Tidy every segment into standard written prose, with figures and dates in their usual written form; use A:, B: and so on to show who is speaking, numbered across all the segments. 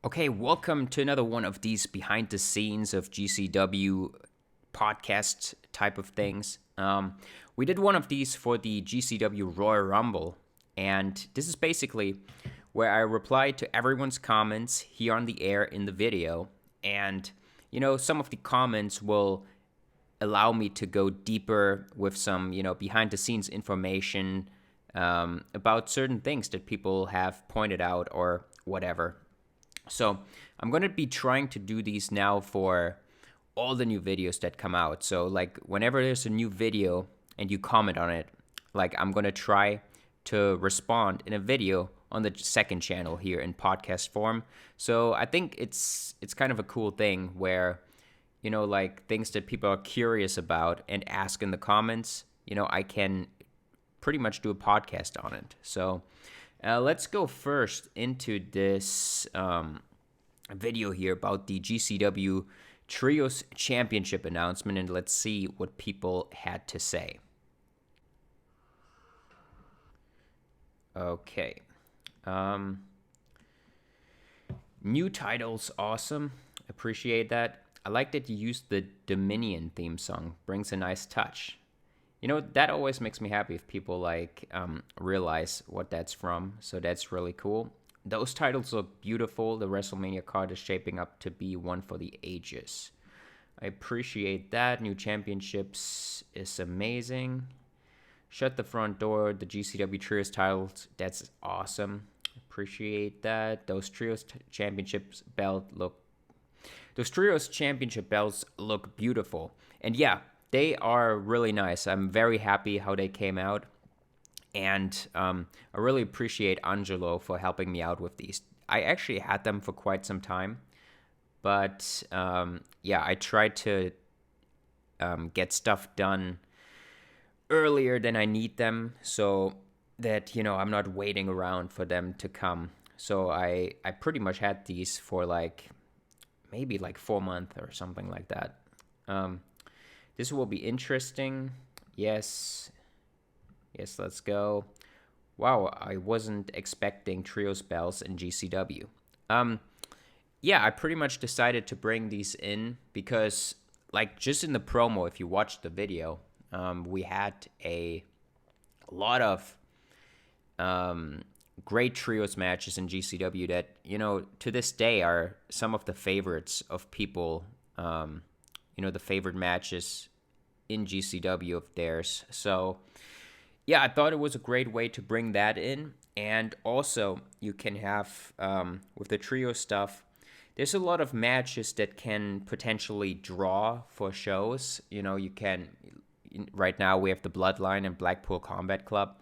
A: Okay, welcome to another one of these behind the scenes of GCW podcast type of things. We did one of these for the GCW Royal Rumble, and this is basically where I reply to everyone's comments here on the air in the video. And, some of the comments will allow me to go deeper with some, behind the scenes information about certain things that people have pointed out or whatever. So I'm going to be trying to do these now for all the new videos that come out. So like whenever there's a new video and you comment on it, like I'm going to try to respond in a video on the second channel here in podcast form. So I think it's kind of a cool thing where, like things that people are curious about and ask in the comments, I can pretty much do a podcast on it. So let's go first into this video here about the GCW Trios Championship announcement, and let's see what people had to say. Okay. New titles, awesome. Appreciate that. I like that you used the Dominion theme song. Brings a nice touch. That always makes me happy if people realize what that's from. So that's really cool. Those titles look beautiful. The Wrestlemania card is shaping up to be one for the ages. I appreciate that. New championships is amazing. Shut the front door. The GCW Trios titles, that's awesome. Appreciate that. Those Trios championship belts look beautiful. And yeah, they are really nice. I'm very happy how they came out. And I really appreciate Angelo for helping me out with these. I actually had them for quite some time. But I tried to get stuff done earlier than I need them so that, I'm not waiting around for them to come. So I pretty much had these for maybe 4 months or something like that. This will be interesting. Yes, let's go. Wow, I wasn't expecting Trios bells in GCW. I pretty much decided to bring these in because, just in the promo, if you watch the video, we had a lot of great Trios matches in GCW that, to this day are some of the favorites of people, the favorite matches in GCW of theirs. So, I thought it was a great way to bring that in. And also, you can have, with the trio stuff, there's a lot of matches that can potentially draw for shows. Right now we have the Bloodline and Blackpool Combat Club.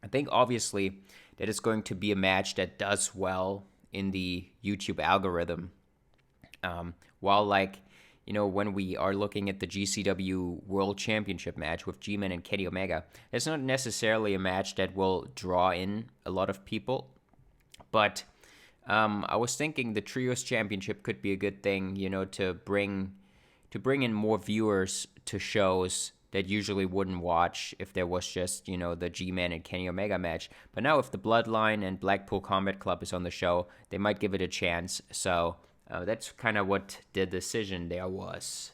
A: I think, obviously, that it's going to be a match that does well in the YouTube algorithm. While, when we are looking at the GCW World Championship match with G-Man and Kenny Omega, it's not necessarily a match that will draw in a lot of people. But I was thinking the Trios Championship could be a good thing, to bring in more viewers to shows that usually wouldn't watch if there was just, the G-Man and Kenny Omega match. But now if the Bloodline and Blackpool Combat Club is on the show, they might give it a chance. So that's kind of what the decision there was.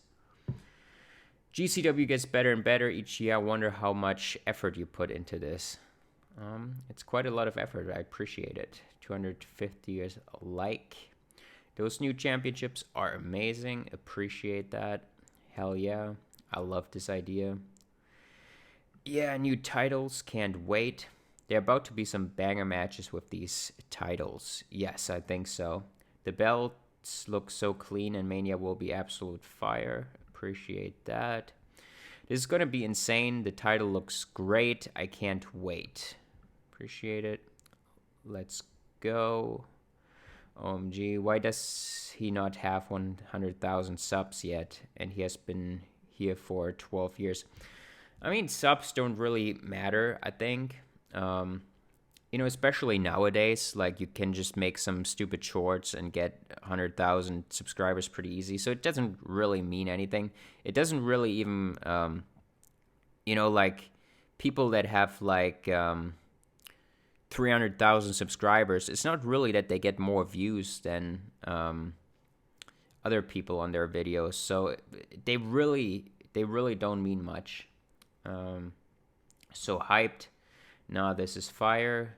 A: GCW gets better and better each year. I wonder how much effort you put into this. It's quite a lot of effort. I appreciate it. 250 years like. Those new championships are amazing. Appreciate that. Hell yeah. I love this idea. Yeah, new titles. Can't wait. There are about to be some banger matches with these titles. Yes, I think so. The belts look so clean and Mania will be absolute fire. Appreciate that. This is going to be insane. The title looks great. I can't wait. Appreciate it. Let's go. OMG, why does he not have 100,000 subs yet? And he has been here for 12 years. I mean, subs don't really matter, I think. Especially nowadays, you can just make some stupid shorts and get 100,000 subscribers pretty easy. So it doesn't really mean anything. It doesn't really even, people that have 300,000 subscribers, it's not really that they get more views than other people on their videos. So they really don't mean much. So hyped. Nah, this is fire.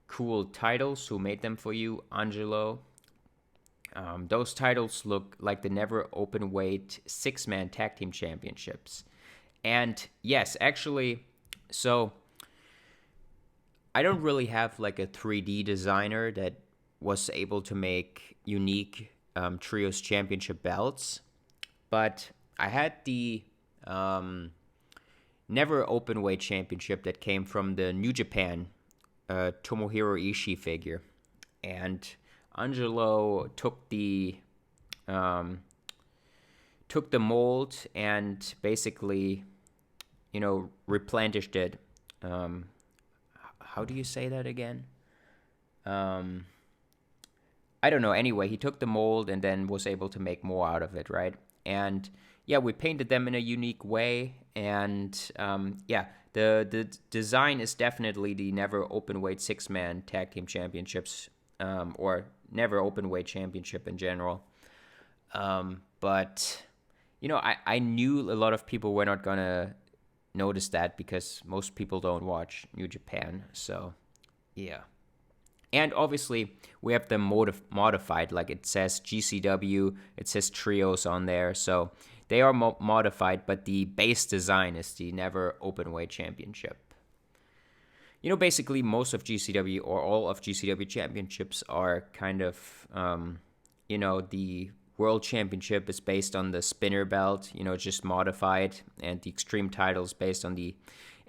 A: Cool titles. Who made them for you? Angelo. Those titles look like the never open weight 6-man tag team championships. And yes, actually, so I don't really have like a 3D designer that was able to make unique trios championship belts, but I had the never open weight championship that came from the New Japan Tomohiro Ishii figure, and Angelo took the mold and basically, replenished it. How do you say that again? I don't know. Anyway, he took the mold and then was able to make more out of it, right? And yeah, we painted them in a unique way. And the design is definitely the never open weight 6-man tag team championships, or never open weight championship in general. But I knew a lot of people were not gonna notice that because most people don't watch New Japan. So yeah. And obviously, we have them modified. Like it says GCW, it says trios on there. So they are modified, but the base design is the never open weight championship. Basically, most of GCW or all of GCW championships are kind of, the world championship is based on the spinner belt, just modified. And the extreme title is based on the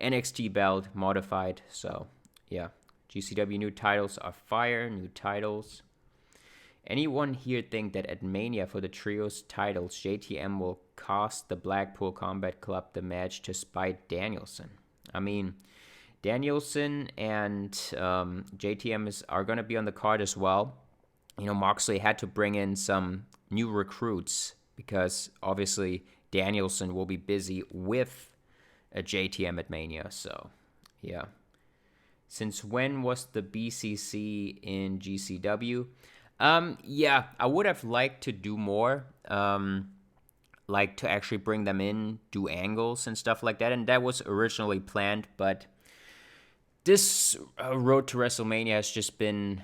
A: NXT belt, modified. So, yeah. GCW new titles are fire, new titles. Anyone here think that at Mania for the trios titles, JTM will cost the Blackpool Combat Club the match to spite Danielson? I mean, Danielson and JTM are going to be on the card as well. Moxley had to bring in some new recruits because obviously Danielson will be busy with a JTM at Mania. So, yeah. Since when was the BCC in GCW? I would have liked to do more, like to actually bring them in, do angles and stuff like that, and that was originally planned, but this road to WrestleMania has just been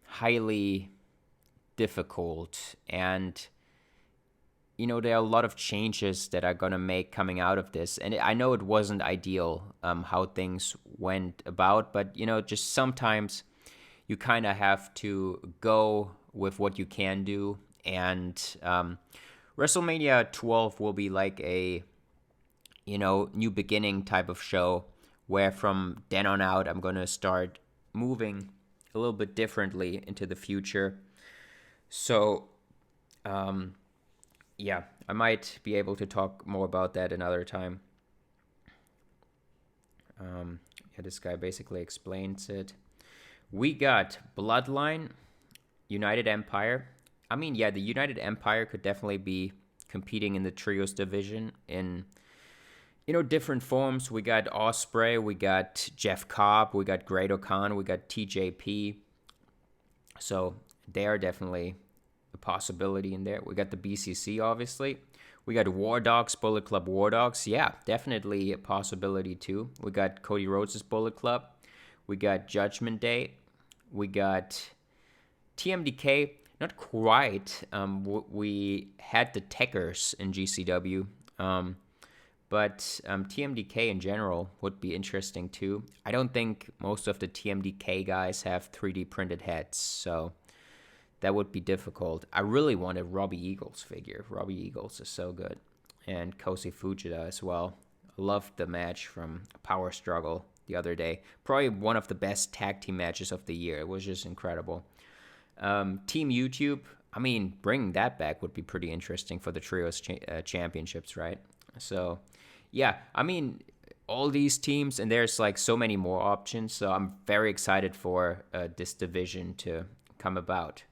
A: highly difficult, and there are a lot of changes that are going to make coming out of this. And I know it wasn't ideal how things went about, but, just sometimes you kind of have to go with what you can do. And WrestleMania 12 will be like a, new beginning type of show where from then on out, I'm going to start moving a little bit differently into the future. So, yeah, I might be able to talk more about that another time. This guy basically explains it. We got Bloodline, United Empire. I mean, yeah, the United Empire could definitely be competing in the trios division in, different forms. We got Ospreay, we got Jeff Cobb, we got Great O'Khan, we got TJP. So they are definitely a possibility in there. We got the BCC, obviously. We got War Dogs, Bullet Club War Dogs. Yeah, definitely a possibility too. We got Cody Rhodes' Bullet Club. We got Judgment Day. We got TMDK. Not quite. We had the Techers in GCW. But TMDK in general would be interesting too. I don't think most of the TMDK guys have 3D printed heads, so that would be difficult. I really wanted Robbie Eagles figure. Robbie Eagles is so good. And Kosei Fujita as well. I loved the match from Power Struggle the other day. Probably one of the best tag team matches of the year. It was just incredible. Team YouTube, I mean, bringing that back would be pretty interesting for the Trios championships, right? So, yeah, I mean, all these teams, and there's like so many more options. So I'm very excited for this division to come about.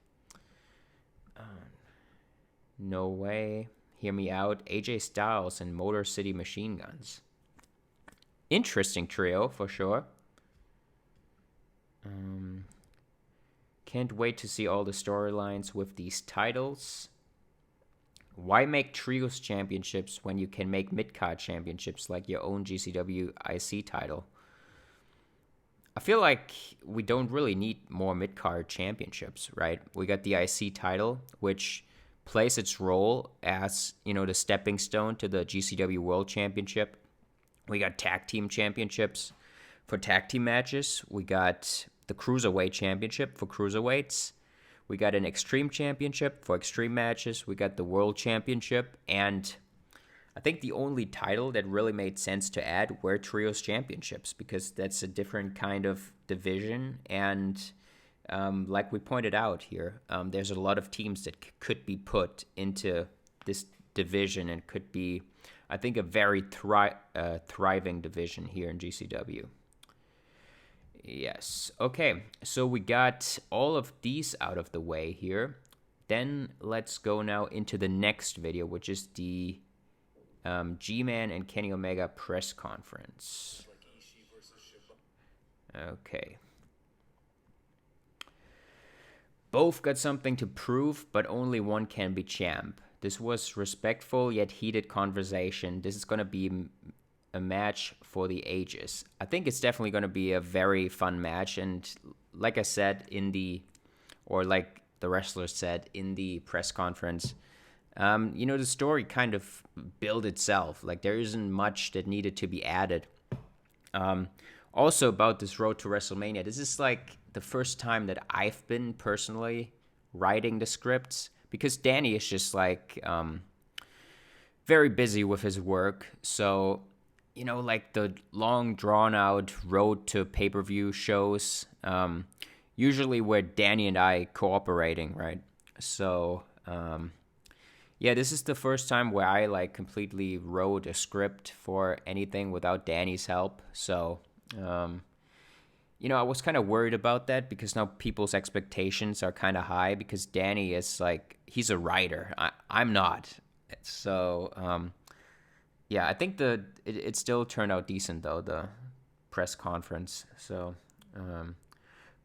A: No way. Hear me out. AJ Styles and Motor City Machine Guns. Interesting trio for sure. Can't wait to see all the storylines with these titles. Why make trios championships when you can make mid-card championships like your own GCW IC title? I feel like we don't really need more mid-card championships, right? We got the IC title, which plays its role as, the stepping stone to the GCW World Championship. We got tag team championships for tag team matches. We got the Cruiserweight Championship for cruiserweights. We got an Extreme Championship for extreme matches. We got the World Championship. And I think the only title that really made sense to add were Trios Championships, because that's a different kind of division. And like we pointed out here, there's a lot of teams that could be put into this division and could be, I think, a very thriving division here in GCW. Yes. Okay, so we got all of these out of the way here. Then let's go now into the next video, which is the G-Man and Kenny Omega press conference. Okay. Both got something to prove, but only one can be champ. This was respectful yet heated conversation. This is going to be a match for the ages. I think it's definitely going to be a very fun match. And like I said like the wrestlers said in the press conference, the story kind of built itself. Like, there isn't much that needed to be added. Also about this road to WrestleMania, this is like the first time that I've been personally writing the scripts, because Danny is just like very busy with his work. So, like the long drawn out road to pay-per-view shows, usually where Danny and I cooperating, right? So, this is the first time where I like completely wrote a script for anything without Danny's help. So, I was kind of worried about that, because now people's expectations are kind of high, because Danny is like, he's a writer. I'm not. So, I think it still turned out decent, though, the press conference. So,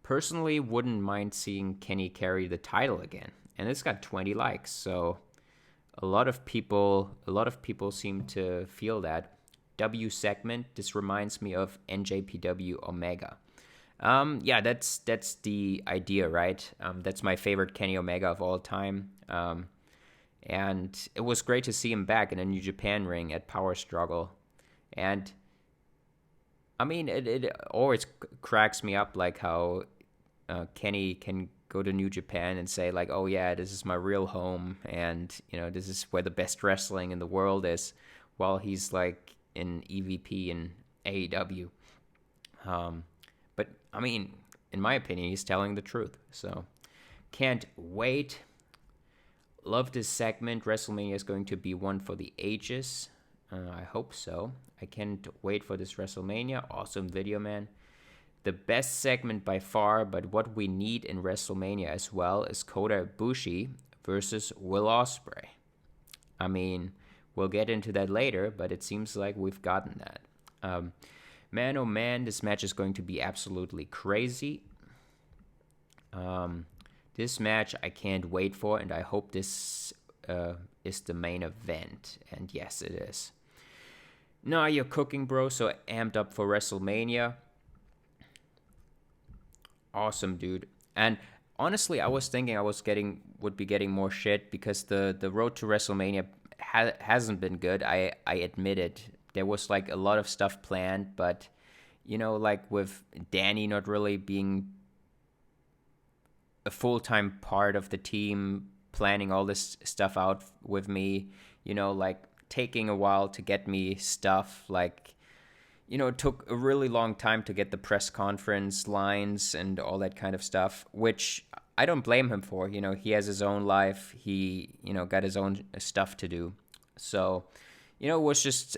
A: personally, wouldn't mind seeing Kenny carry the title again. And it's got 20 likes, so a lot of people seem to feel that. W segment, this reminds me of NJPW Omega. That's the idea, right? That's my favorite Kenny Omega of all time. And it was great to see him back in a New Japan ring at Power Struggle. And I mean, it always cracks me up, like how Kenny can go to New Japan and say, like, oh yeah, this is my real home, and this is where the best wrestling in the world is, while he's like in EVP and AEW. But I mean, in my opinion, he's telling the truth. So can't wait. Love this segment. WrestleMania is going to be one for the ages. I hope so. I can't wait for this WrestleMania. Awesome video, man. The best segment by far, but what we need in WrestleMania as well is Kota Ibushi versus Will Ospreay. I mean, we'll get into that later, but it seems like we've gotten that. Man, oh man, this match is going to be absolutely crazy. This match I can't wait for, and I hope this is the main event. And yes, it is. Nah, you're cooking, bro, so amped up for WrestleMania. Awesome, dude. And honestly, I was thinking I would be getting more shit, because the road to WrestleMania hasn't been good. I admit it. There was like a lot of stuff planned, but like with Danny not really being a full-time part of the team, planning all this stuff out with me, like taking a while to get me stuff, like, it took a really long time to get the press conference lines and all that kind of stuff, which I don't blame him for. He has his own life. He, got his own stuff to do. So, it was just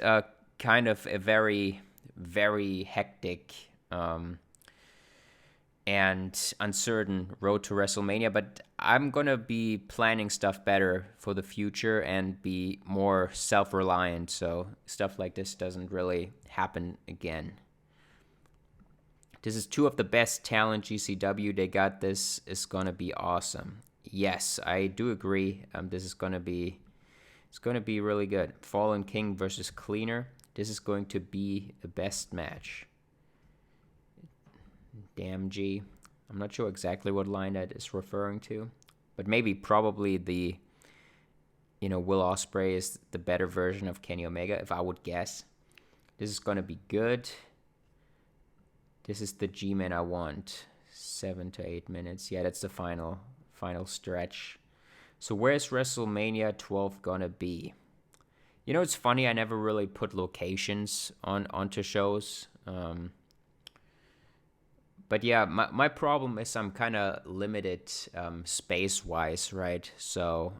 A: kind of a very, very hectic and uncertain road to WrestleMania. But I'm going to be planning stuff better for the future and be more self-reliant, so stuff like this doesn't really happen again. This is two of the best talent GCW. They got this. Is gonna be awesome. Yes, I do agree. This is gonna be, it's gonna be really good. Fallen King versus Cleaner. This is going to be the best match. Damn G. I'm not sure exactly what line that is referring to, but probably the, Will Ospreay is the better version of Kenny Omega, if I would guess. This is gonna be good. This is the G-Man I want. 7 to 8 minutes. Yeah, that's the final stretch. So where's WrestleMania 12 gonna be? It's funny, I never really put locations onto shows. But yeah, my problem is I'm kind of limited space-wise, right? So,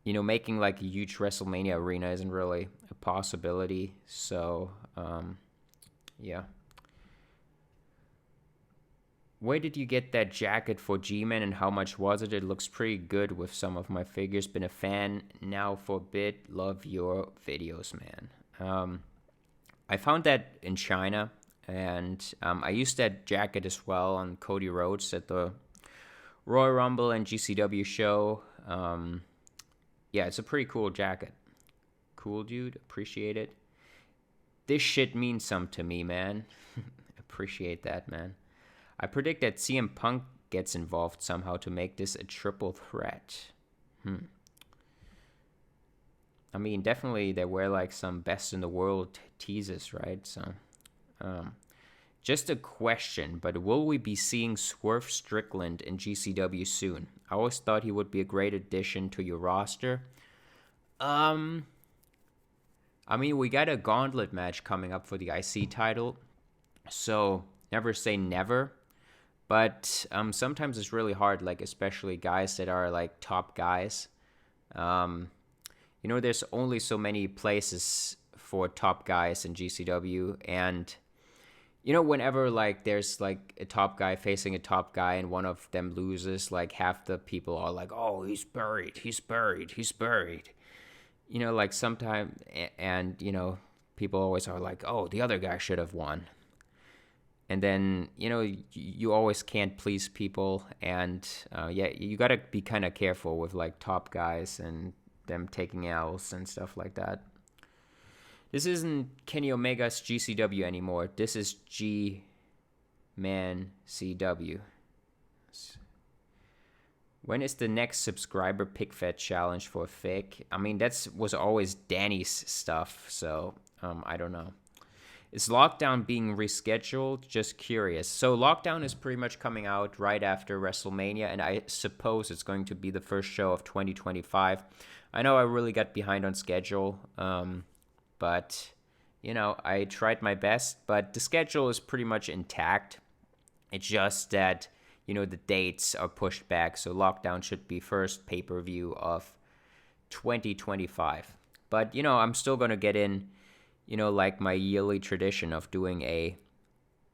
A: making like a huge WrestleMania arena isn't really a possibility. So, yeah. Where did you get that jacket for G-Man and how much was it? It looks pretty good with some of my figures. Been a fan now for a bit. Love your videos, man. I found that in China, and I used that jacket as well on Cody Rhodes at the Royal Rumble and GCW show. Yeah, it's a pretty cool jacket. Cool, dude. Appreciate it. This shit means some to me, man. Appreciate that, man. I predict that CM Punk gets involved somehow to make this a triple threat. I mean, definitely there were like some best in the world teases, right? So, just a question, but will we be seeing Swerve Strickland in GCW soon? I always thought he would be a great addition to your roster. I mean, we got a gauntlet match coming up for the IC title, so never say never. But sometimes it's really hard, like especially guys that are like top guys. There's only so many places for top guys in GCW, and whenever like there's like a top guy facing a top guy and one of them loses, like half the people are like, "Oh, he's buried, he's buried, he's buried." Like sometimes, and people always are like, "Oh, the other guy should have won." And then, you always can't please people. And, you got to be kind of careful with, like, top guys and them taking L's and stuff like that. This isn't Kenny Omega's GCW anymore. This is G-Man CW. When is the next subscriber pick fed challenge for a fake? I mean, was always Danny's stuff, so I don't know. Is Lockdown being rescheduled? Just curious. So Lockdown is pretty much coming out right after WrestleMania, and I suppose it's going to be the first show of 2025. I know I really got behind on schedule, but, I tried my best. But the schedule is pretty much intact. It's just that, the dates are pushed back. So Lockdown should be first pay-per-view of 2025. But, I'm still going to get in, like my yearly tradition of doing a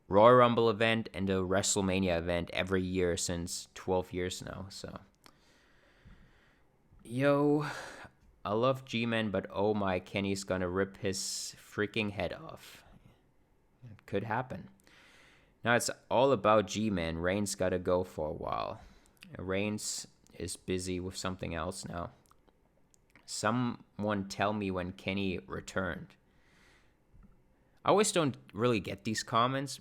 A: Royal Rumble event and a WrestleMania event every year since 12 years now. So, I love G-Man, but oh my, Kenny's gonna rip his freaking head off. It could happen. Now it's all about G-Man. Reigns gotta go for a while. Reigns is busy with something else now. Someone tell me when Kenny returned. I always don't really get these comments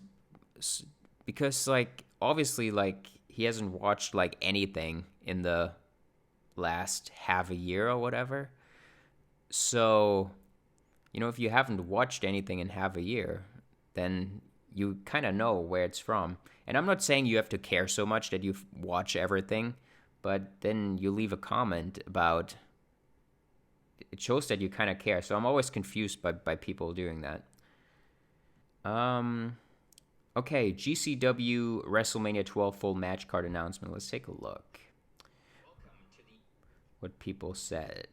A: because, like, obviously, like, he hasn't watched, like, anything in the last half a year or whatever. So, if you haven't watched anything in half a year, then you kind of know where it's from. And I'm not saying you have to care so much that you watch everything, but then you leave a comment about it shows that you kind of care. So I'm always confused by people doing that. Okay, GCW WrestleMania 12 full match card announcement. Let's take a look. What people said.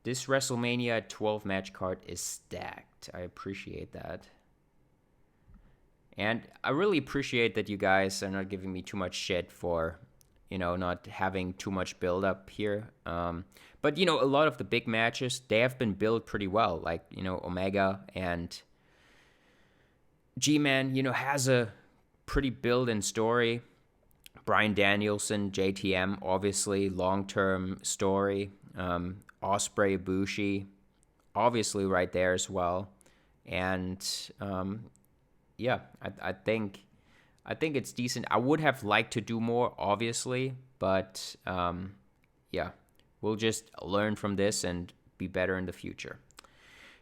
A: This WrestleMania 12 match card is stacked. I appreciate that. And I really appreciate that you guys are not giving me too much shit for, not having too much build up here. But a lot of the big matches, they have been built pretty well. Like Omega and G-Man, has a pretty built-in story. Bryan Danielson, JTM, obviously long-term story. Ospreay, Ibushi, obviously right there as well. And I think it's decent. I would have liked to do more, obviously, but we'll just learn from this and be better in the future.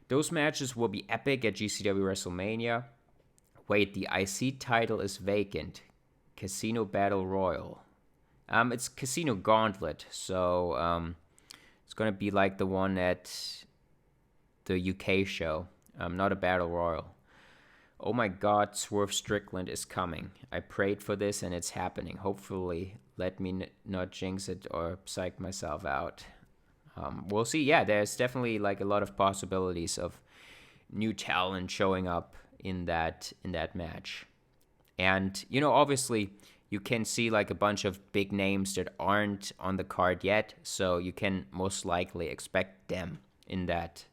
A: Those matches will be epic at GCW WrestleMania. Wait, the IC title is vacant. Casino Battle Royal. It's Casino Gauntlet, so it's gonna be like the one at the UK show. Not a Battle Royal. Oh my God, Swerve Strickland is coming. I prayed for this and it's happening. Hopefully, let me not jinx it or psych myself out. We'll see. Yeah, there's definitely like a lot of possibilities of new talent showing up in that match. And, obviously you can see like a bunch of big names that aren't on the card yet, so you can most likely expect them in that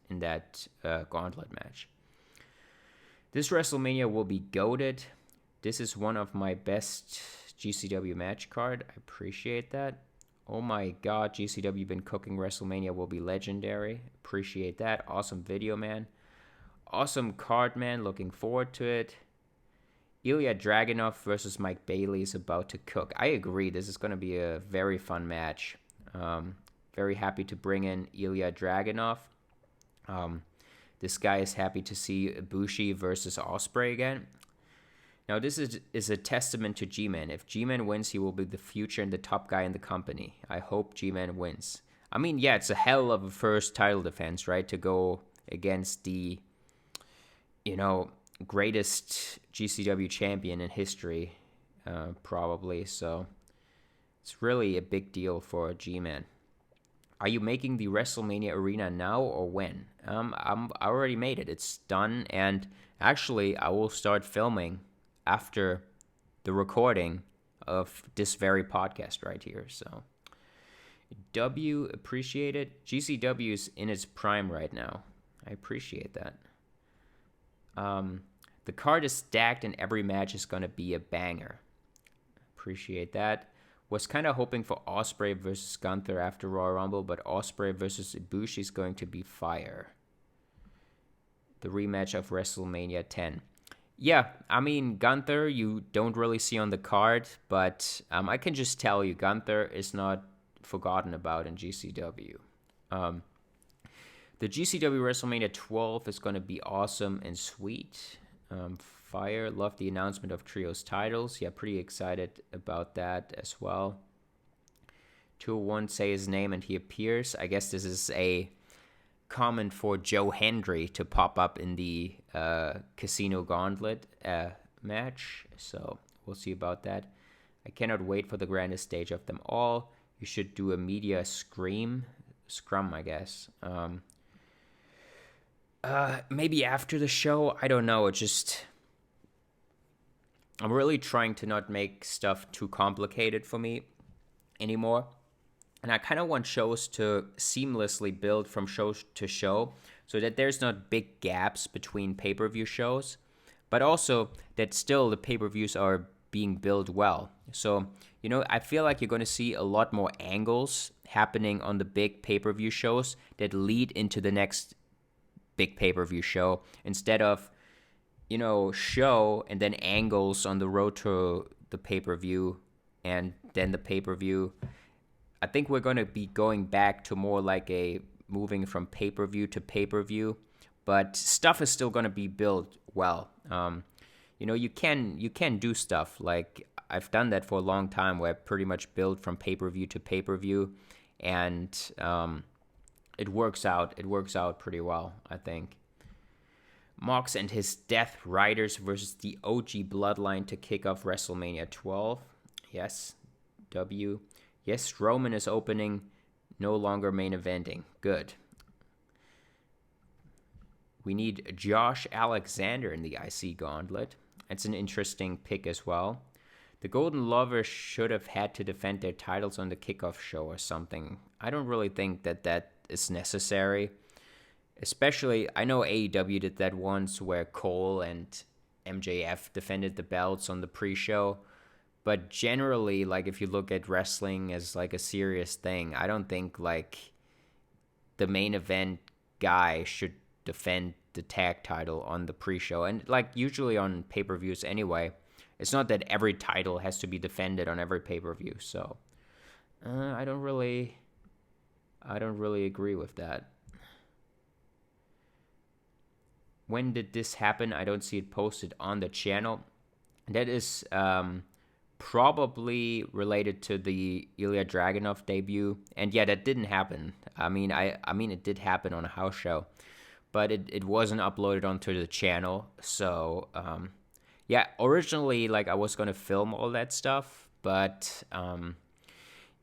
A: gauntlet match. This WrestleMania will be goated. This is one of my best GCW match card. I appreciate that. Oh my God, GCW been cooking. WrestleMania will be legendary. Appreciate that. Awesome video, man. Awesome card, man. Looking forward to it. Ilya Dragunov versus Mike Bailey is about to cook. I agree. This is going to be a very fun match. Very happy to bring in Ilya Dragunov. This guy is happy to see Ibushi versus Ospreay again. Now, this is a testament to G-Man. If G-Man wins, he will be the future and the top guy in the company. I hope G-Man wins. I mean, yeah, it's a hell of a first title defense, right? To go against the, greatest GCW champion in history, probably. So it's really a big deal for G-Man. Are you making the WrestleMania arena now or when? I already made it. It's done, and actually, I will start filming after the recording of this very podcast right here. So, appreciate it. GCW is in its prime right now. I appreciate that. The card is stacked, and every match is gonna be a banger. Appreciate that. Was kind of hoping for Ospreay versus Gunther after Royal Rumble, but Ospreay versus Ibushi is going to be fire. The rematch of WrestleMania 10. Yeah, I mean, Gunther, you don't really see on the card, but I can just tell you, Gunther is not forgotten about in GCW. The GCW WrestleMania 12 is going to be awesome and sweet. Fire. Love the announcement of Trios titles. Yeah, pretty excited about that as well. 201, say his name and he appears. I guess this is a comment for Joe Hendry to pop up in the Casino Gauntlet match. So we'll see about that. I cannot wait for the grandest stage of them all. You should do a media scrum, I guess. Maybe after the show. I don't know. I'm really trying to not make stuff too complicated for me anymore. And I kind of want shows to seamlessly build from show to show so that there's not big gaps between pay-per-view shows, but also that still the pay-per-views are being built well. So, I feel like you're going to see a lot more angles happening on the big pay-per-view shows that lead into the next big pay-per-view show instead of show and then angles on the road to the pay-per-view and then the pay-per-view. I think we're going to be going back to more like a moving from pay-per-view to pay-per-view, but stuff is still going to be built well. You can do stuff like I've done that for a long time where I pretty much build from pay-per-view to pay-per-view, and it works out. It works out pretty well, I think. Mox and his Death Riders versus the OG Bloodline to kick off WrestleMania 12. Yes, W. Yes, Roman is opening, no longer main eventing. Good. We need Josh Alexander in the IC Gauntlet. It's an interesting pick as well. The Golden Lovers should have had to defend their titles on the kickoff show or something. I don't really think that is necessary. Especially, I know AEW did that once where Cole and MJF defended the belts on the pre-show. But generally, like, if you look at wrestling as like a serious thing, I don't think like the main event guy should defend the tag title on the pre-show. And like usually on pay-per-views anyway, it's not that every title has to be defended on every pay-per-view. So I don't really agree with that. When did this happen? I don't see it posted on the channel. That is probably related to the Ilya Dragunov debut, and yeah, that didn't happen. I mean, it did happen on a house show, but it wasn't uploaded onto the channel. So yeah, originally like I was gonna film all that stuff, but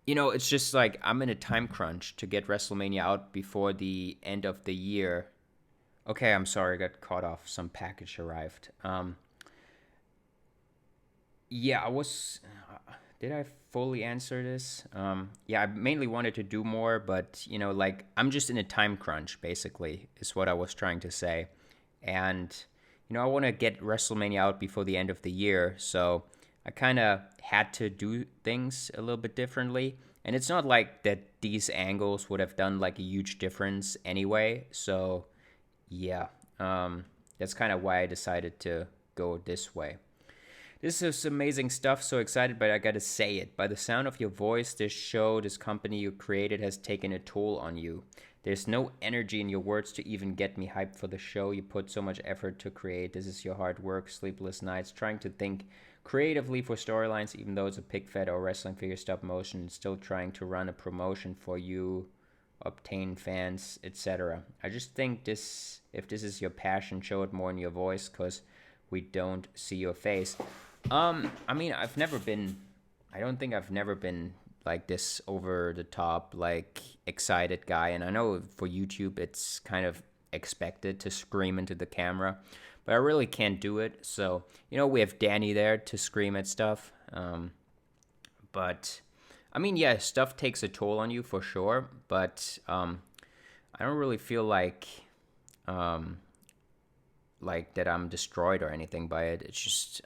A: it's just like I'm in a time crunch to get WrestleMania out before the end of the year. Okay, I'm sorry, I got caught off. Some package arrived. Yeah, I was. Did I fully answer this? Yeah, I mainly wanted to do more, but like I'm just in a time crunch. Basically, is what I was trying to say, and I want to get WrestleMania out before the end of the year, so I kind of had to do things a little bit differently. And it's not like that these angles would have done like a huge difference anyway. So yeah, that's kind of why I decided to go this way. This is amazing stuff. So excited, but I gotta say it. By the sound of your voice, this show, this company you created has taken a toll on you. There's no energy in your words to even get me hyped for the show you put so much effort to create. This is your hard work, sleepless nights, trying to think creatively for storylines, even though it's a pig fed or wrestling figure stop motion, still trying to run a promotion for you, obtain fans, etc. I just think if this is your passion, show it more in your voice, because we don't see your face. I mean, I don't think I've never been like this over the top, like excited guy. And I know for YouTube, it's kind of expected to scream into the camera, but I really can't do it. So, we have Danny there to scream at stuff. But I mean, yeah, stuff takes a toll on you for sure, but I don't really feel like that I'm destroyed or anything by it. It's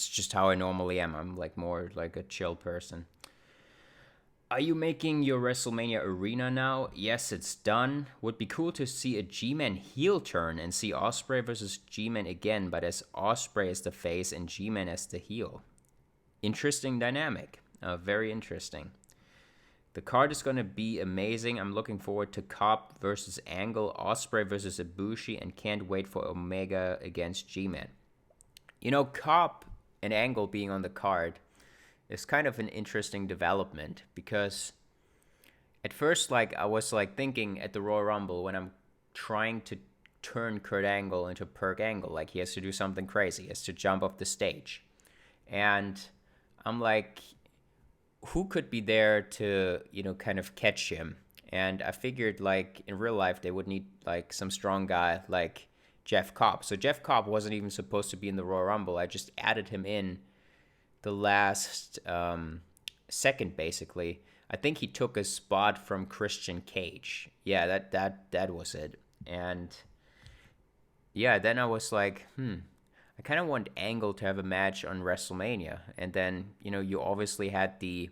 A: just how I normally am. I'm like more like a chill person. Are you making your WrestleMania arena now? Yes, it's done. Would be cool to see a G-Man heel turn and see Ospreay versus G-Man again, but as Ospreay as the face and G-Man as the heel. Interesting dynamic. Very interesting. The card is going to be amazing. I'm looking forward to Cobb versus Angle, Ospreay versus Ibushi, and can't wait for Omega against G-Man. Cobb and Angle being on the card is kind of an interesting development, because at first, like, I was like thinking at the Royal Rumble when I'm trying to turn Kurt Angle into Perk Angle, like he has to do something crazy, he has to jump off the stage. And I'm like, who could be there to, kind of catch him? And I figured, like, in real life, they would need, like, some strong guy like Jeff Cobb. So Jeff Cobb wasn't even supposed to be in the Royal Rumble. I just added him in the last second, basically. I think he took a spot from Christian Cage. Yeah, that was it. And yeah, then I was like, I kind of want Angle to have a match on WrestleMania. And then, you obviously had the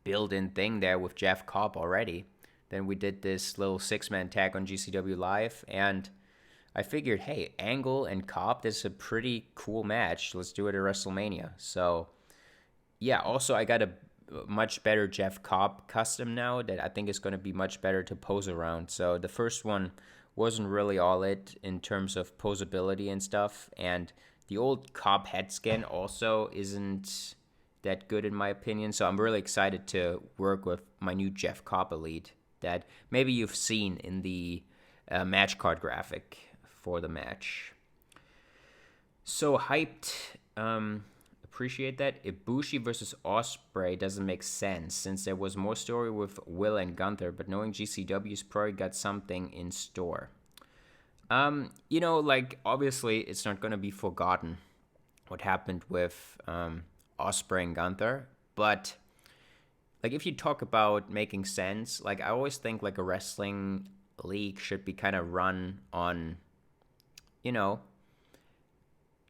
A: built-in thing there with Jeff Cobb already. Then we did this little six-man tag on GCW Live. And I figured, hey, Angle and Cobb, this is a pretty cool match. Let's do it at WrestleMania. So, yeah, also I got a much better Jeff Cobb custom now that I think is going to be much better to pose around. So the first one wasn't really all it in terms of posability and stuff. And the old Cobb head scan also isn't that good in my opinion. So I'm really excited to work with my new Jeff Cobb Elite that maybe you've seen in the Matchcard graphic for the match. So hyped. Appreciate that. Ibushi versus Ospreay doesn't make sense since there was more story with Will and Gunther, but knowing GCW's probably got something in store. Like, obviously it's not going to be forgotten what happened with Ospreay and Gunther. But like if you talk about making sense, like I always think like a wrestling league should be kind of run on, you know,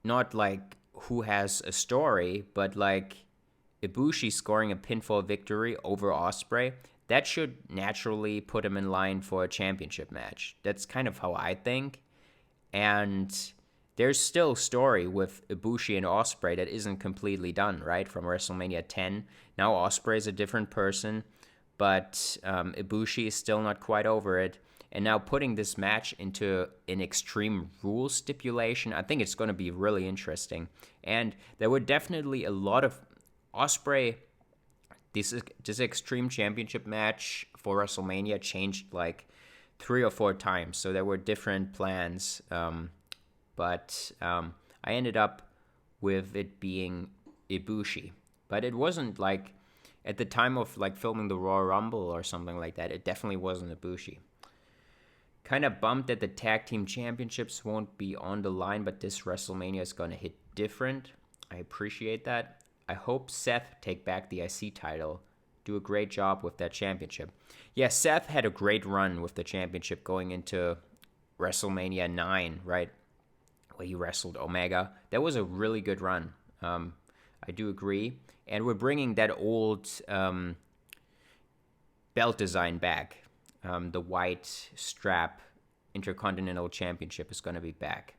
A: not like who has a story, but like Ibushi scoring a pinfall victory over Ospreay. That should naturally put him in line for a championship match. That's kind of how I think. And there's still story with Ibushi and Ospreay that isn't completely done, right? From WrestleMania 10. Now Ospreay is a different person, but Ibushi is still not quite over it. And now putting this match into an Extreme Rules stipulation, I think it's going to be really interesting. And there were definitely a lot of Ospreay. This Extreme Championship match for WrestleMania changed like 3 or 4 times. So there were different plans. But I ended up with it being Ibushi. But it wasn't like at the time of like filming the Royal Rumble or something like that. It definitely wasn't Ibushi. Kind of bummed that the tag team championships won't be on the line, but this WrestleMania is going to hit different. I appreciate that. I hope Seth take back the IC title. Do a great job with that championship. Yeah, Seth had a great run with the championship going into WrestleMania 9, right? Where he wrestled Omega. That was a really good run. I do agree. And we're bringing that old belt design back. The white strap Intercontinental Championship is going to be back.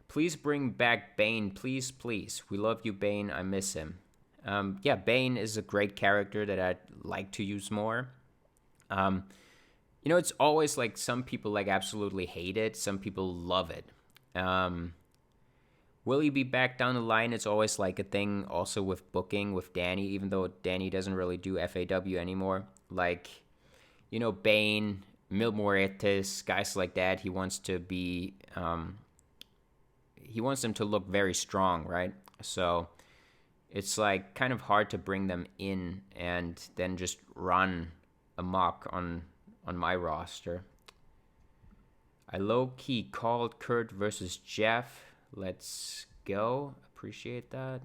A: Please bring back Bane, please, please. We love you, Bane. I miss him. Yeah, Bane is a great character that I'd like to use more. It's always like some people like absolutely hate it. Some people love it. Will he be back down the line? It's always like a thing also with booking with Danny, even though Danny doesn't really do FAW anymore. Like, Bane, Mil Muertes, guys like that, he wants to be, he wants them to look very strong, right? So it's like kind of hard to bring them in and then just run amok on my roster. I low-key called Kurt versus Jeff. Let's go. Appreciate that.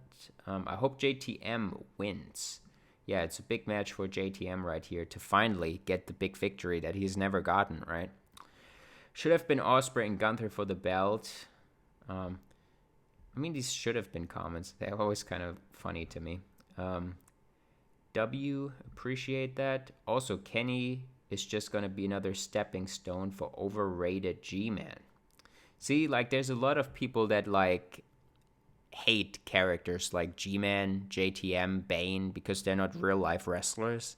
A: I hope JTM wins. Yeah, it's a big match for JTM right here to finally get the big victory that he's never gotten, right? Should have been Ospreay and Gunther for the belt. These should have been comments. They're always kind of funny to me. W, appreciate that. Also, Kenny is just going to be another stepping stone for overrated G-Man. See, like, there's a lot of people that, like, hate characters like G-Man, JTM, Bane, because they're not real-life wrestlers.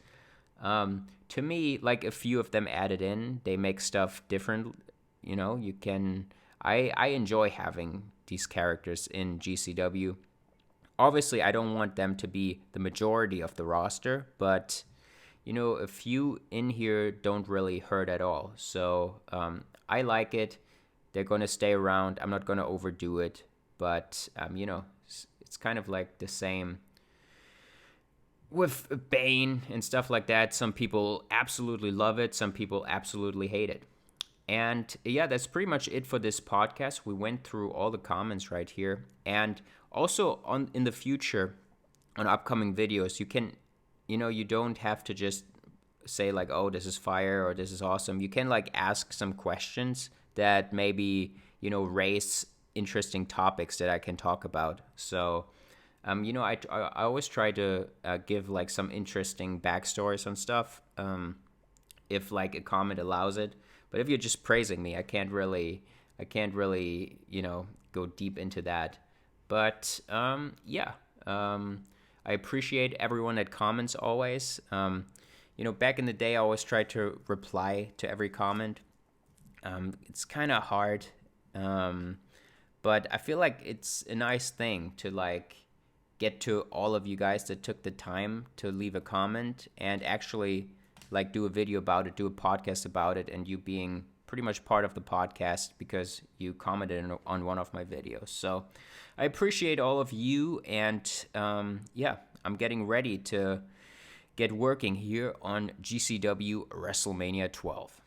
A: To me, like, a few of them added in, they make stuff different. You can... I enjoy having these characters in GCW. Obviously, I don't want them to be the majority of the roster, but... a few in here don't really hurt at all. So I like it. They're going to stay around. I'm not going to overdo it. But, it's kind of like the same with Bane and stuff like that. Some people absolutely love it. Some people absolutely hate it. And, yeah, that's pretty much it for this podcast. We went through all the comments right here. And also in the future, on upcoming videos, you can... you don't have to just say like, oh, this is fire or this is awesome. You can like ask some questions that maybe, raise interesting topics that I can talk about. So, I always try to give like some interesting backstories on stuff, if like a comment allows it. But if you're just praising me, I can't really, go deep into that. But, yeah. I appreciate everyone that comments always. Back in the day, I always tried to reply to every comment. It's kind of hard, but I feel like it's a nice thing to like get to all of you guys that took the time to leave a comment and actually like do a video about it, do a podcast about it, and you being pretty much part of the podcast because you commented on one of my videos. So I appreciate all of you, and yeah, I'm getting ready to get working here on GCW WrestleMania 12.